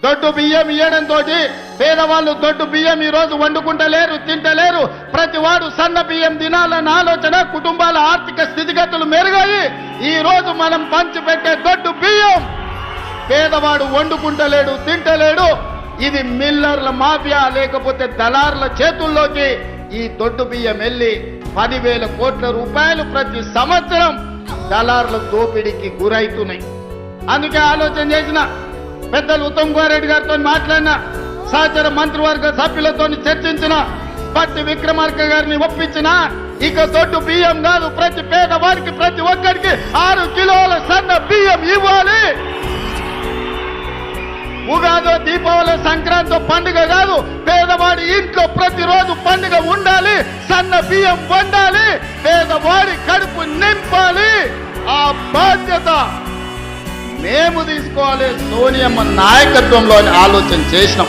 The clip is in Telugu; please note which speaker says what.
Speaker 1: దొడ్డు బియ్యం ఇయ్యడంతో పేదవాళ్ళు దొడ్డు బియ్యం ఈ రోజు వండుకుంటలేరు, తింటలేరు. ప్రతి వాడు సన్న బియ్యం తినాలన్న ఆలోచన, కుటుంబాల ఆర్థిక స్థితిగతులు మెరుగాయి. ఈ రోజు మనం పంచిపెట్టే దొడ్డు బియ్యం పేదవాడు వండుకుంటలేడు, తింటలేడు. ఇది మిల్లర్ల మాఫియా లేకపోతే దళారుల చేతుల్లోకి ఈ దొడ్డు బియ్యం వెళ్ళి 10,000 కోట్ల రూపాయలు ప్రతి సంవత్సరం దళారుల దోపిడీకి గురైతున్నాయి. అందుకే ఆలోచన చేసిన పెద్దలు ఉత్తమ్ కుమార్ రెడ్డి గారితో మాట్లాడిన, సహచర మంత్రివర్గ సభ్యులతో చర్చించిన, పట్టి విక్రమార్క గారిని ఒప్పించిన, ఇక దొడ్డు బియ్యం కాదు, ప్రతి పేదవారికి ప్రతి ఒక్కరికి 6 కిలోల సన్న బియ్యం ఇవ్వాలి. ఉగాదో, దీపావళి, సంక్రాంతి పండుగ కాదు, పేదవాడి ఇంట్లో ప్రతిరోజు పండుగ ఉండాలి. సన్న బియ్యం వండాలి, పేదవాడి కడుపు నింపాలి. ఆ బాధ్యత మేము తీసుకోవాలి. సోనియమ్మ నాయకత్వంలో ఆలోచన చేసినాం.